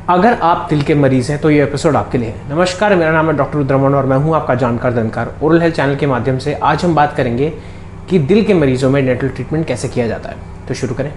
अगर आप दिल के मरीज हैं तो ये एपिसोड आपके लिए है। नमस्कार, मेरा नाम है डॉक्टर रुद्रमन और मैं हूं आपका जानकार दंतकार। ओरल हेल्थ चैनल के माध्यम से आज हम बात करेंगे कि दिल के मरीजों में डेंटल ट्रीटमेंट कैसे किया जाता है। तो शुरू करें।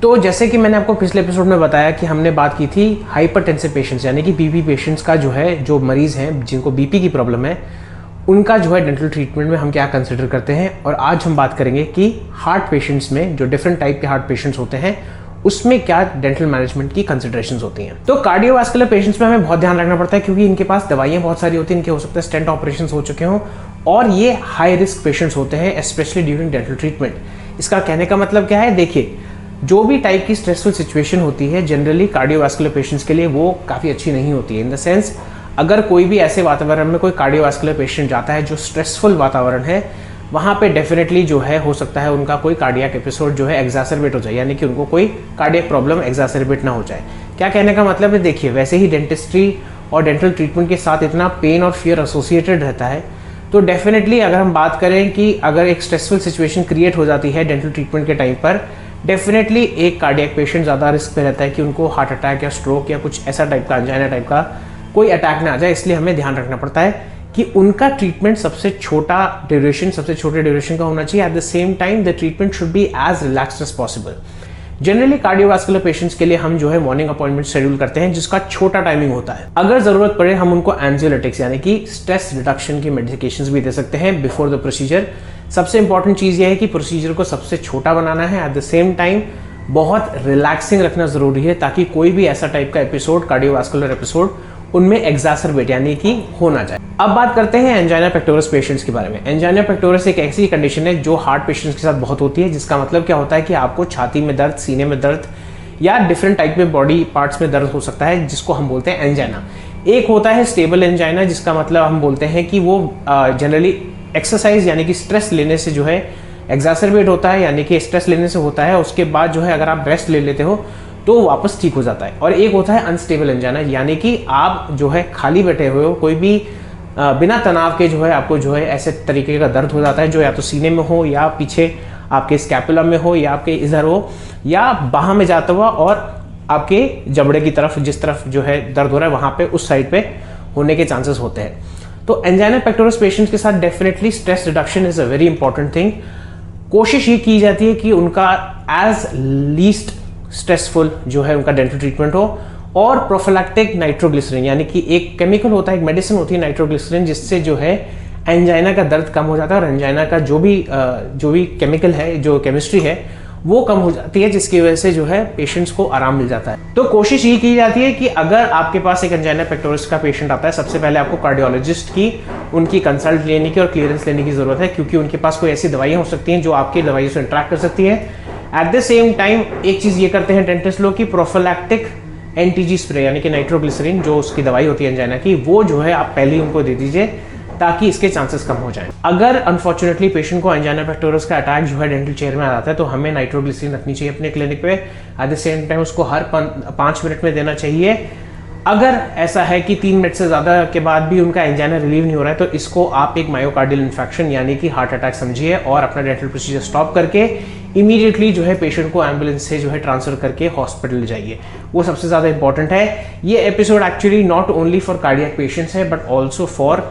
तो जैसे कि मैंने आपको पिछले एपिसोड में बताया कि हमने बात की थी हाइपरटेंसिव पेशेंट्स यानी कि बीपी पेशेंट्स का जो मरीज हैं जिनको बीपी की प्रॉब्लम है, उनका डेंटल ट्रीटमेंट में हम क्या कंसिडर करते हैं। और आज हम बात करेंगे कि हार्ट पेशेंट्स में जो डिफरेंट टाइप के हार्ट पेशेंट्स होते हैं उसमें क्या डेंटल मैनेजमेंट की कंसिडरेशंस होती हैं। तो कार्डियोवास्कुलर पेशेंट्स में हमें बहुत ध्यान रखना पड़ता है क्योंकि इनके पास दवाइयां बहुत सारी होती हैं। इनके हो सकता है स्टेंट ऑपरेशंस हो चुके हों और ये हाई रिस्क पेशेंट्स होते हैं स्पेशली ड्यूरिंग डेंटल ट्रीटमेंट। इसका कहने का मतलब क्या है, देखिए जो भी टाइप की स्ट्रेसफुल सिचुएशन होती है जनरली कार्डियोवास्कुलर पेशेंट्स के लिए वो काफ़ी अच्छी नहीं होती है। इन द सेंस अगर कोई भी ऐसे वातावरण में कोई कार्डियोवास्कुलर पेशेंट जाता है जो स्ट्रेसफुल वातावरण है, वहाँ पे डेफिनेटली हो सकता है उनका कोई कार्डियक एपिसोड एग्जासरबेट हो जाए, यानी कि उनको कोई कार्डियक प्रॉब्लम एग्जासरबेट ना हो जाए। क्या कहने का मतलब है, देखिए वैसे ही डेंटिस्ट्री और डेंटल ट्रीटमेंट के साथ इतना पेन और फियर एसोसिएटेड रहता है, तो डेफिनेटली अगर हम बात करें कि अगर एक स्ट्रेसफुल सिचुएशन क्रिएट हो जाती है डेंटल ट्रीटमेंट के टाइम पर, डेफिनेटली एक कार्डियक पेशेंट ज़्यादा रिस्क पे रहता है कि उनको हार्ट अटैक या स्ट्रोक या कुछ ऐसा टाइप का एंजाइना टाइप का कोई अटैक ना आ जाए। इसलिए हमें ध्यान रखना पड़ता है कि उनका ट्रीटमेंट सबसे छोटे ड्यूरेशन का होना चाहिए। At the same time the treatment should be as relaxed as possible. Generally cardiovascular patients के लिए हम मॉर्निंग अपॉइंटमेंट शेड्यूल करते हैं जिसका छोटा टाइमिंग होता है। अगर जरूरत पड़े हम उनको एंजियोलिटिक्स यानी कि स्ट्रेस रिडक्शन की मेडिकेशंस भी दे सकते हैं बिफोर द प्रोसीजर। सबसे इंपॉर्टेंट चीज़ यह है कि प्रोसीजर को सबसे छोटा बनाना है, एट द सेम टाइम बहुत रिलैक्सिंग रखना जरूरी है ताकि कोई भी ऐसा टाइप का एपिसोड, कार्डियोवास्कुलर एपिसोड उनमें एग्जासरबेट यानी कि हो ना जाए। अब बात करते हैं एंजाइना पेक्टोरस पेशेंट्स के बारे में। एंजाइना पेक्टोरस एक ऐसी कंडीशन है जो हार्ट पेशेंट्स के साथ बहुत होती है, जिसका मतलब क्या होता है कि आपको छाती में दर्द, सीने में दर्द या डिफरेंट टाइप में बॉडी पार्ट्स में दर्द हो सकता है, जिसको हम बोलते हैं एंजाइना। एक होता है स्टेबल एंजाइना, जिसका मतलब हम बोलते हैं कि वो जनरली एक्सरसाइज यानी कि स्ट्रेस लेने से एग्जासरबेट होता है, यानी कि स्ट्रेस लेने से होता है। उसके बाद अगर आप रेस्ट ले लेते हो तो वापस ठीक हो जाता है। और एक होता है अनस्टेबल एंजाइना, यानी कि आप खाली बैठे हुए हो, कोई भी बिना तनाव के आपको ऐसे तरीके का दर्द हो जाता है जो या तो सीने में हो या पीछे आपके स्कैपुला में हो या आपके इधर हो या बाह में जाता हुआ और आपके जबड़े की तरफ जिस तरफ दर्द हो रहा है वहाँ पे उस साइड पे होने के चांसेस होते हैं। तो एंजाइना पेक्टोरस पेशेंट्स के साथ definitely stress reduction is a very important thing. कोशिश ये की जाती है कि उनका एज लीस्ट स्ट्रेसफुल उनका डेंटल ट्रीटमेंट हो। और प्रोफिलैक्टिक नाइट्रोग्लिसरीन यानी कि एक केमिकल होता है, एक मेडिसिन होती है नाइट्रोग्लिसरीन, जिससे एंजाइना का दर्द कम हो जाता है और एंजाइना का जो भी केमिकल है, जो केमिस्ट्री है वो कम हो जाती है, जिसकी वजह से पेशेंट्स को आराम मिल जाता है। तो कोशिश ये की जाती है कि अगर आपके पास एक एंजाइना पेक्टोरस का पेशेंट आता है, सबसे पहले आपको कार्डियोलॉजिस्ट की उनकी कंसल्ट लेने की और क्लियरेंस लेने की जरूरत है, क्योंकि उनके पास कोई ऐसी दवाइयां हो सकती हैं जो आपकी दवाइयों से इंटरेक्ट कर सकती है। एट द सेम टाइम एक चीज ये करते हैं डेंटिस्ट लोग कि प्रोफिलैक्टिक एंटीजी स्प्रे यानी कि नाइट्रोग्लिसरीन जो उसकी दवाई होती है एंजाइना की, वो आप पहले ही उनको दे दीजिए ताकि इसके चांसेस कम हो जाएं। अगर अनफॉर्चुनेटली पेशेंट को एंजाइना पेक्टोरस का अटैक डेंटल चेयर में आ जाता है तो हमें नाइट्रोग्लिसरीन रखनी चाहिए अपने क्लिनिक पे। एट द सेम टाइम उसको हर 5 मिनट में देना चाहिए। अगर ऐसा है कि 3 मिनट से ज़्यादा के बाद भी उनका एंजाइना रिलीव नहीं हो रहा है तो इसको आप एक मायोकार्डियल इन्फेक्शन यानी कि हार्ट अटैक समझिए और अपना डेंटल प्रोसीजर स्टॉप करके इमीडिएटली पेशेंट को एम्बुलेंस से ट्रांसफर करके हॉस्पिटल ले जाइए। वो सबसे ज़्यादा इंपॉर्टेंट है। ये episode actually not only for cardiac patients है but also for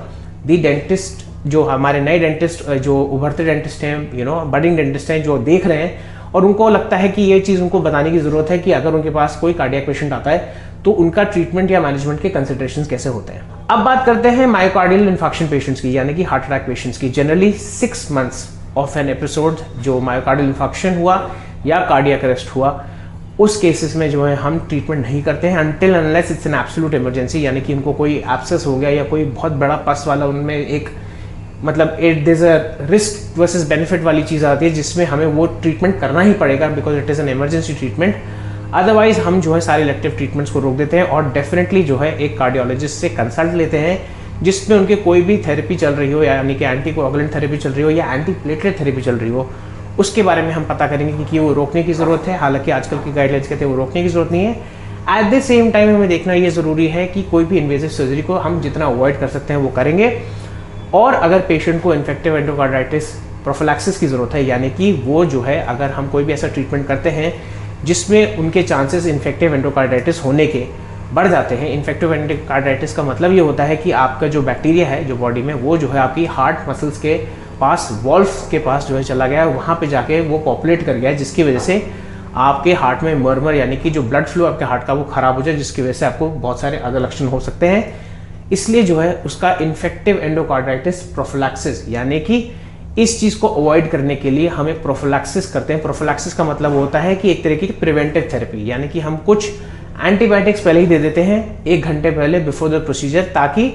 the dentist, जो हमारे नए डेंटिस्ट, जो उभरते डेंटिस्ट हैं, बडिंग डेंटिस्ट हैं, जो देख रहे हैं और उनको लगता है कि ये चीज़ उनको बताने की ज़रूरत है कि अगर उनके पास कोई कार्डियक पेशेंट आता है तो उनका ट्रीटमेंट या मैनेजमेंट के कंसिडरेशंस कैसे होते हैं। अब बात करते हैं मायोकार्डियल इन्फेक्शन पेशेंट्स की, यानी कि हार्ट अटैक पेशेंट्स की। Generally 6 months of an episode जो मायोकार्डियल इन्फेक्शन हुआ या कार्डियक अरेस्ट हुआ, उस केसेस में हम ट्रीटमेंट नहीं करते हैं until unless it's an absolute emergency, यानी कि उनको कोई एब्सेस हो गया या कोई बहुत बड़ा पस वाला उनमें एक there is a risk versus benefit वाली चीज़ आती है जिसमें हमें वो ट्रीटमेंट करना ही पड़ेगा because it is an emergency treatment. Otherwise हम सारे इलेक्टिव ट्रीटमेंट्स को रोक देते हैं और डेफिनेटली एक कार्डियोलॉजिस्ट से कंसल्ट लेते हैं जिसमें उनके कोई भी थेरेपी चल रही हो, यानी कि एंटी कोआगुलेंट थेरेपी चल रही हो या एंटी प्लेटलेट थेरेपी चल रही हो, उसके बारे में हम पता करेंगे कि वो रोकने की ज़रूरत है। हालांकि आजकल की गाइडलाइंस कहते हैं वो रोकने की ज़रूरत नहीं है। एट द सेम टाइम हमें देखना ये ज़रूरी है कि कोई भी इन्वेजिव सर्जरी को हम जितना अवॉइड कर सकते हैं वो करेंगे। और अगर पेशेंट को इन्फेक्टिव एंडोकार्डाइटिस प्रोफिलैक्सिस की ज़रूरत है, यानी कि वो जो है अगर हम कोई भी ऐसा ट्रीटमेंट करते हैं जिसमें उनके चांसेस इन्फेक्टिव एंडोकार्डाइटिस होने के बढ़ जाते हैं। इन्फेक्टिव एंडोकार्डाइटिस का मतलब ये होता है कि आपका जो बैक्टीरिया है जो बॉडी में, वो जो है आपकी हार्ट मसल्स के पास, वॉल्व्स के पास जो है चला गया, वहाँ पे जाके वो पॉपुलेट कर गया, जिसकी वजह से आपके हार्ट में मर्मर यानी कि जो ब्लड फ्लो आपके हार्ट का वो खराब हो जाए, जिसकी वजह से आपको बहुत सारे अदर लक्षण हो सकते हैं। इसलिए जो है उसका इन्फेक्टिव एंडोकार्डाइटिस प्रोफिलैक्सिस, यानी कि इस चीज़ को अवॉइड करने के लिए हमें प्रोफिलैक्सिस करते हैं। प्रोफिलैक्सिस का मतलब होता है कि एक तरीके की प्रिवेंटिव थेरेपी, यानी कि हम कुछ एंटीबायोटिक्स पहले ही दे देते हैं 1 घंटे पहले बिफोर द प्रोसीजर, ताकि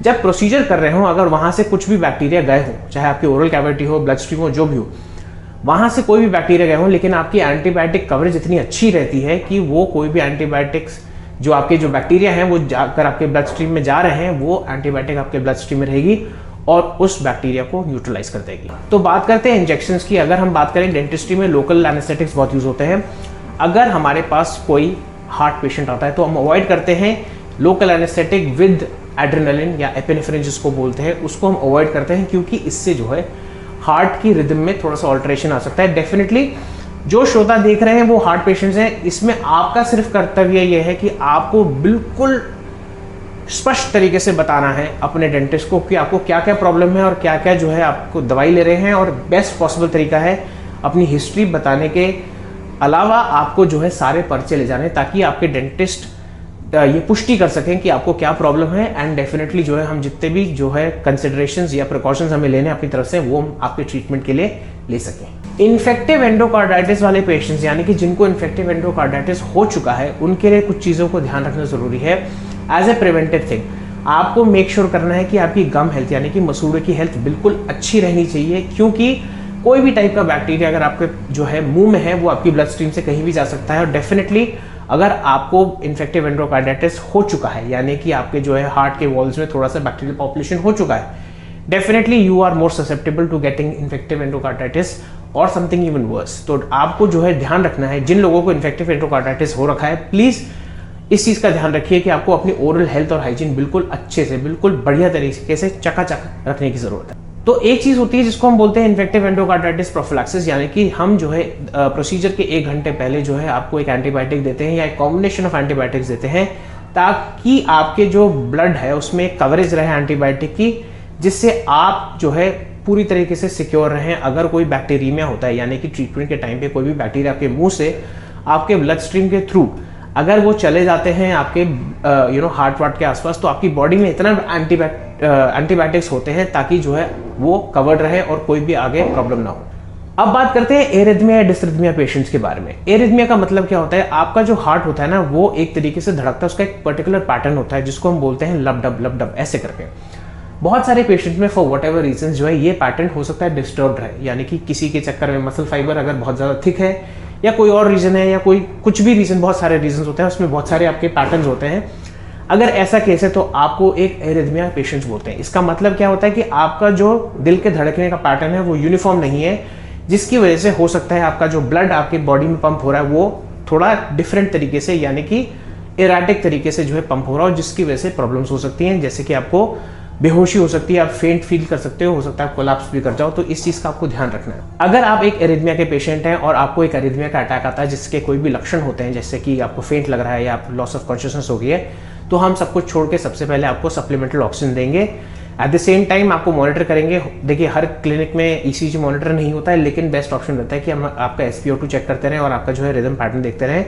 जब प्रोसीजर कर रहे हो अगर वहाँ से कुछ भी बैक्टीरिया गए हो, चाहे आपकी ओरल कैविटी हो, ब्लड स्ट्रीम हो, जो भी हो, वहाँ से कोई भी बैक्टीरिया गए हो, लेकिन आपकी एंटीबायोटिक कवरेज इतनी अच्छी रहती है कि वो कोई भी एंटीबायोटिक्स जो आपके जो बैक्टीरिया हैं वो जाकर आपके ब्लड स्ट्रीम में जा रहे हैं, वो एंटीबायोटिक आपके ब्लड स्ट्रीम में रहेगी और उस बैक्टीरिया को न्यूट्रलाइज कर देगी। तो बात करते हैं इंजेक्शंस की। अगर हम बात करें डेंटिस्ट्री में लोकल एनेस्थेटिक्स बहुत यूज होते हैं। अगर हमारे पास कोई हार्ट पेशेंट आता है तो हम अवॉइड करते हैं लोकल एनेस्थेटिक विद एड्रेनालिन या एपिनेफ्रिन जिसको बोलते हैं, उसको हम अवॉइड करते हैं, क्योंकि इससे जो है हार्ट की रिदम में थोड़ा सा ऑल्ट्रेशन आ सकता है। डेफिनेटली जो श्रोता देख रहे हैं वो हार्ट पेशेंट्स हैं, इसमें आपका सिर्फ कर्तव्य यह है कि आपको बिल्कुल स्पष्ट तरीके से बताना है अपने डेंटिस्ट को कि आपको क्या क्या प्रॉब्लम है और क्या क्या जो है आपको दवाई ले रहे हैं, और बेस्ट पॉसिबल तरीका है अपनी हिस्ट्री बताने के अलावा आपको जो है सारे पर्चे ले जाने, ताकि आपके डेंटिस्ट ये पुष्टि कर सकें कि आपको क्या प्रॉब्लम है। एंड डेफिनेटली जो है हम जितने भी जो है कंसिडरेशंस या प्रिकॉशंस हमें लेने अपनी तरफ से, वो हम आपके ट्रीटमेंट के लिए ले सकें। इन्फेक्टिव एंडोकार्डाइटिस वाले पेशेंट्स, यानी कि जिनको इन्फेक्टिव एंडोकार्डाइटिस हो चुका है, उनके लिए कुछ चीज़ों को ध्यान रखना जरूरी है। एज ए प्रिवेंटिव थिंग आपको मेक श्योर करना है कि आपकी गम हेल्थ यानी कि मसूड़े की हेल्थ बिल्कुल अच्छी रहनी चाहिए, क्योंकि कोई भी टाइप का बैक्टीरिया अगर आपके जो है मुंह में है वो आपकी ब्लड स्ट्रीम से कहीं भी जा सकता है। और डेफिनेटली अगर आपको इन्फेक्टिव एंडोकार्डाइटिस हो चुका है, यानी कि आपके जो है हार्ट के वॉल्स में थोड़ा सा बैक्टीरियल पॉपुलेशन हो चुका है, definitely you are more susceptible to getting infective endocarditis और समथिंग इवन वर्स। तो आपको जो है ध्यान रखना है, जिन लोगों को इन्फेक्टिव एंडोकार्डाइटिस हो रखा है, प्लीज इस चीज का ध्यान रखिए कि आपको अपनी ओरल हेल्थ और हाइजीन बिल्कुल अच्छे से, बिल्कुल बढ़िया तरीके से चकाचक रखने की जरूरत है। तो एक चीज होती है जिसको हम बोलते हैं इन्फेक्टिव एंडोकार्डाइटिस प्रोफिलैक्सिस, यानी कि हम जो है प्रोसीजर के 1 घंटे पहले जो है आपको एक एंटीबायोटिक देते हैं या एक कॉम्बिनेशन ऑफ एंटीबायोटिक्स देते हैं, ताकि आपके जो ब्लड है उसमें कवरेज रहे एंटीबायोटिक की, जिससे आप जो है पूरी तरीके से सिक्योर रहें। अगर कोई बैक्टीरिया होता है, यानी कि ट्रीटमेंट के टाइम पे कोई भी बैक्टीरिया आपके मुंह से आपके ब्लड स्ट्रीम के थ्रू अगर वो चले जाते हैं आपके हार्ट वार्ट के आसपास, तो आपकी बॉडी में इतना एंटीबायोटिक्स होते हैं ताकि जो है वो कवर्ड रहे और कोई भी आगे प्रॉब्लम ना हो। अब बात करते हैं एरिथमिया या डिसरिथमिया पेशेंट्स के बारे में। एरिथमिया का मतलब क्या होता है? आपका जो हार्ट होता है ना, वो एक तरीके से धड़कता है, उसका एक पर्टिकुलर पैटर्न होता है जिसको हम बोलते हैं लब डब ऐसे करके। बहुत सारे पेशेंट्स में फॉर वट एवर रीजन जो है ये पैटर्न हो सकता है डिस्टर्ब है, यानी कि किसी के चक्कर में मसल फाइबर अगर बहुत ज़्यादा थिक है या कोई और रीजन है या कोई कुछ भी रीजन, बहुत सारे रीजन होते हैं, उसमें बहुत सारे आपके पैटर्न्स होते हैं। अगर ऐसा केस है तो आपको एक एरिथमिया पेशेंट्स बोलते हैं। इसका मतलब क्या होता है कि आपका जो दिल के धड़कने का पैटर्न है वो यूनिफॉर्म नहीं है, जिसकी वजह से हो सकता है आपका जो ब्लड आपके बॉडी में पंप हो रहा है वो थोड़ा डिफरेंट तरीके से, यानी कि इराटिक तरीके से जो है पंप हो रहा हो, जिसकी वजह से प्रॉब्लम्स हो सकती हैं, जैसे कि आपको बेहोशी हो सकती है, आप फेंट फील कर सकते हो सकता है आप कोलैप्स भी कर जाओ। तो इस चीज का आपको ध्यान रखना है। अगर आप एक एरिथमिया के पेशेंट हैं और आपको एक एरिथमिया का अटैक आता है जिसके कोई भी लक्षण होते हैं, जैसे कि आपको फेंट लग रहा है या आप लॉस ऑफ कॉन्शियसनेस हो गई है, तो हम सब कुछ छोड़ के सबसे पहले आपको सप्लीमेंटल ऑक्सीजन देंगे। एट द सेम टाइम आपको मॉनिटर करेंगे। देखिए हर क्लिनिक में ईसीजी मॉनिटर नहीं होता है, लेकिन बेस्ट ऑप्शन रहता है कि हम आपका SpO2 चेक करते रहें और आपका जो है रिदम पैटर्न देखते रहें।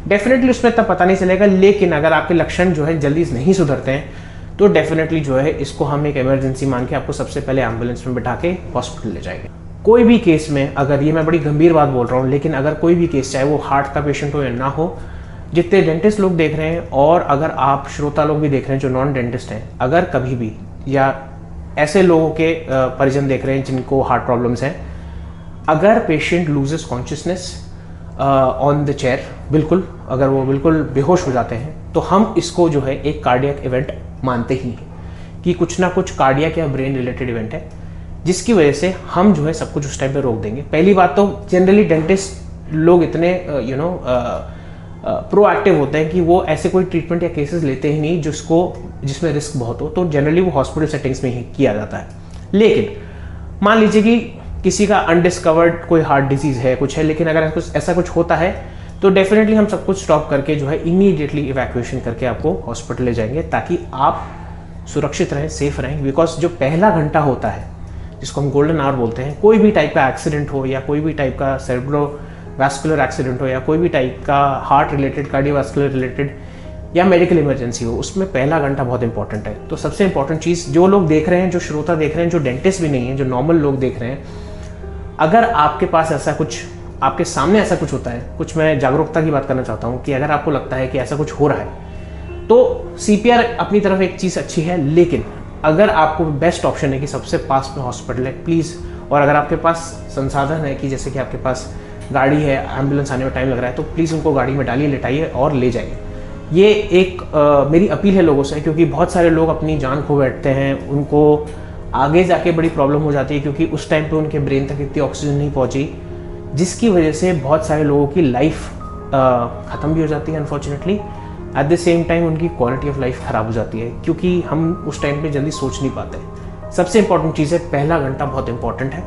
डेफिनेटली उसमें तब पता नहीं चलेगा, लेकिन अगर आपके लक्षण जो है जल्दी नहीं सुधरते हैं तो डेफिनेटली जो है इसको हम एक इमरजेंसी मान के आपको सबसे पहले एम्बुलेंस में बिठा के हॉस्पिटल ले जाएंगे। कोई भी केस में, अगर ये मैं बड़ी गंभीर बात बोल रहा हूँ, लेकिन अगर कोई भी केस चाहे वो हार्ट का पेशेंट हो या ना हो, जितने डेंटिस्ट लोग देख रहे हैं और अगर आप श्रोता लोग भी देख रहे हैं जो नॉन डेंटिस्ट हैं, अगर कभी भी या ऐसे लोगों के परिजन देख रहे हैं जिनको हार्ट प्रॉब्लम्स हैं, अगर patient loses consciousness on the chair, बिल्कुल अगर वो बिल्कुल बेहोश हो जाते हैं, तो हम इसको जो है एक कार्डियक इवेंट मानते ही हैं कि कुछ ना कुछ कार्डियक या ब्रेन रिलेटेड इवेंट है, जिसकी वजह से हम जो है सब कुछ उस टाइम पे रोक देंगे। पहली बात तो जनरली डेंटिस्ट लोग इतने प्रोएक्टिव होते हैं कि वो ऐसे कोई ट्रीटमेंट या केसेस लेते ही नहीं जिसमें रिस्क बहुत हो, तो जनरली वो हॉस्पिटल सेटिंग्स में ही किया जाता है। लेकिन मान लीजिए कि किसी का अनडिस्कवर्ड कोई हार्ट डिजीज़ है, कुछ है, लेकिन अगर ऐसा कुछ होता है तो डेफिनेटली हम सब कुछ स्टॉप करके जो है इमीडिएटली इवैक्यूएशन करके आपको हॉस्पिटल ले जाएंगे, ताकि आप सुरक्षित रहें, सेफ रहें। बिकॉज जो पहला घंटा होता है, जिसको हम गोल्डन आवर बोलते हैं, कोई भी टाइप का एक्सीडेंट हो या कोई भी टाइप का सेरेब्रोवास्कुलर एक्सीडेंट हो या कोई भी टाइप का हार्ट रिलेटेड, कार्डियोवास्कुलर रिलेटेड या मेडिकल इमरजेंसी हो, उसमें पहला घंटा बहुत इंपॉर्टेंट है। तो सबसे इंपॉर्टेंट चीज़, जो लोग देख रहे हैं, जो श्रोता देख रहे हैं, जो डेंटिस्ट भी नहीं है, जो नॉर्मल लोग देख रहे हैं, अगर आपके पास ऐसा कुछ, आपके सामने ऐसा कुछ होता है, कुछ मैं जागरूकता की बात करना चाहता हूँ कि अगर आपको लगता है कि ऐसा कुछ हो रहा है तो CPR अपनी तरफ एक चीज़ अच्छी है, लेकिन अगर आपको बेस्ट ऑप्शन है कि सबसे पास में हॉस्पिटल है, प्लीज़, और अगर आपके पास संसाधन है कि जैसे कि आपके पास गाड़ी है, एम्बुलेंस आने में टाइम लग रहा है, तो प्लीज़ उनको गाड़ी में डालिए, लिटाइए और ले जाइए। ये एक मेरी अपील है लोगों से, क्योंकि बहुत सारे लोग अपनी जान खो बैठते हैं, उनको आगे जाके बड़ी प्रॉब्लम हो जाती है, क्योंकि उस टाइम पे उनके ब्रेन तक इतनी ऑक्सीजन नहीं पहुंची, जिसकी वजह से बहुत सारे लोगों की लाइफ ख़त्म भी हो जाती है unfortunately. Eight the same time उनकी क्वालिटी ऑफ लाइफ ख़राब हो जाती है, क्योंकि हम उस टाइम पे जल्दी सोच नहीं पाते। सबसे इंपॉर्टेंट चीज़ है, पहला घंटा बहुत इंपॉर्टेंट है,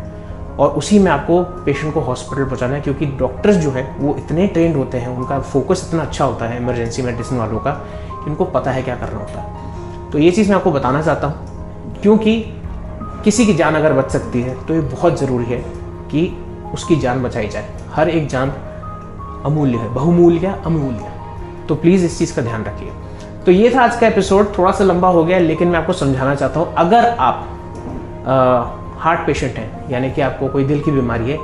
और उसी में आपको पेशेंट को हॉस्पिटल पहुंचाना है, क्योंकि डॉक्टर्स जो है वो इतने ट्रेंड होते हैं, उनका फोकस इतना अच्छा होता है इमरजेंसी मेडिसिन वालों का, कि उनको पता है क्या करना होता है। तो ये चीज़ मैं आपको बताना चाहता हूँ, क्योंकि किसी की जान अगर बच सकती है तो ये बहुत ज़रूरी है कि उसकी जान बचाई जाए। हर एक जान अमूल्य है, बहुमूल्य, अमूल्य। तो प्लीज़ इस चीज़ का ध्यान रखिए। तो ये था आज का एपिसोड, थोड़ा सा लंबा हो गया, लेकिन मैं आपको समझाना चाहता हूँ, अगर आप हार्ट पेशेंट हैं, यानी कि आपको कोई दिल की बीमारी है,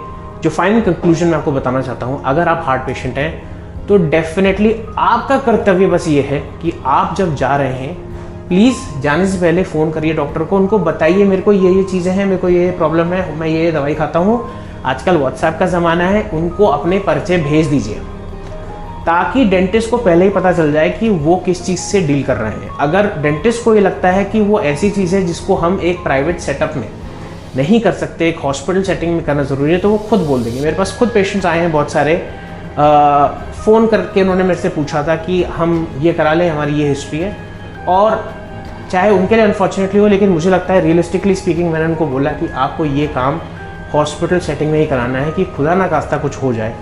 जो फाइनल कंक्लूजन मैं आपको बताना चाहता हूँ, अगर आप हार्ट पेशेंट हैं तो डेफिनेटली आपका कर्तव्य बस ये है कि आप जब जा रहे हैं, प्लीज़ जाने से पहले फ़ोन करिए डॉक्टर को, उनको बताइए मेरे को ये चीज़ें हैं, मेरे को ये प्रॉब्लम है, मैं ये दवाई खाता हूँ। आजकल व्हाट्सएप का ज़माना है, उनको अपने पर्चे भेज दीजिए, ताकि डेंटिस्ट को पहले ही पता चल जाए कि वो किस चीज़ से डील कर रहे हैं। अगर डेंटिस्ट को ये लगता है कि वो ऐसी चीज़ है जिसको हम एक प्राइवेट सेटअप में नहीं कर सकते, एक हॉस्पिटल सेटिंग में करना ज़रूरी है, तो वो खुद बोल देंगे। मेरे पास खुद पेशेंट्स आए हैं बहुत सारे, फ़ोन करके उन्होंने मेरे से पूछा था कि हम ये करा लें, हमारी ये हिस्ट्री है, और चाहे उनके लिए अनफॉर्चुनेटली हो, लेकिन मुझे लगता है रियलिस्टिकली स्पीकिंग, मैंने उनको बोला कि आपको ये काम हॉस्पिटल सेटिंग में ही कराना है, कि खुदा ना खास्ता कुछ हो जाए,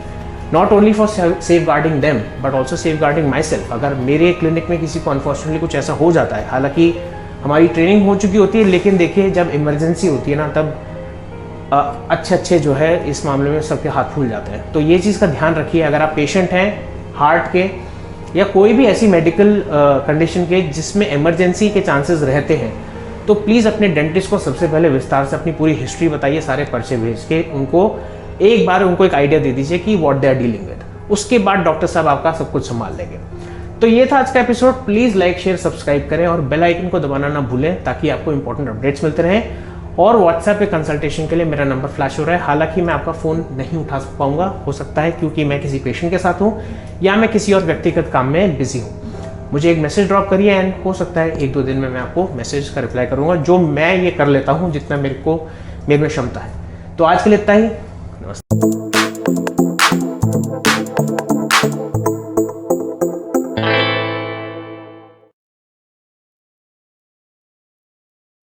not only for safeguarding them but also safeguarding myself. अगर मेरे क्लिनिक में किसी को अनफॉर्चुनेटली कुछ ऐसा हो जाता है, हालांकि हमारी ट्रेनिंग हो चुकी होती है, लेकिन देखिए जब इमरजेंसी होती है ना, तब अच्छे जो है इस मामले में सबके हाथ फूल जाते हैं। तो ये चीज़ का ध्यान रखिए। अगर आप पेशेंट हैं हार्ट के या कोई भी ऐसी मेडिकल कंडीशन के जिसमें इमरजेंसी के चांसेस रहते हैं, तो प्लीज़ अपने डेंटिस्ट को सबसे पहले विस्तार से अपनी पूरी हिस्ट्री बताइए, सारे पर्चे भेज के उनको एक बार उनको एक आइडिया दे दीजिए कि what they are dealing with. उसके बाद डॉक्टर साहब आपका सब कुछ संभाल लेंगे। तो ये था आज का episode. Please like, share, subscribe करें और बेल आइकन को दबाना ना भूलें, ताकि आपको इंपॉर्टेंट अपडेट्स मिलते रहें। और व्हाट्सएप पे कंसल्टेशन के लिए मेरा नंबर फ्लैश हो रहा है। हालांकि मैं आपका फ़ोन नहीं उठा पाऊंगा, हो सकता है क्योंकि मैं किसी पेशेंट के साथ हूँ या मैं किसी और व्यक्तिगत काम में बिजी हूँ। मुझे एक मैसेज ड्रॉप करिए एंड हो सकता है 1-2 दिन में मैं आपको मैसेज का रिप्लाई करूँगा, जो मैं ये कर लेता हूँ जितना मेरे में क्षमता है। तो आज के लिए इतना ही। नमस्ते।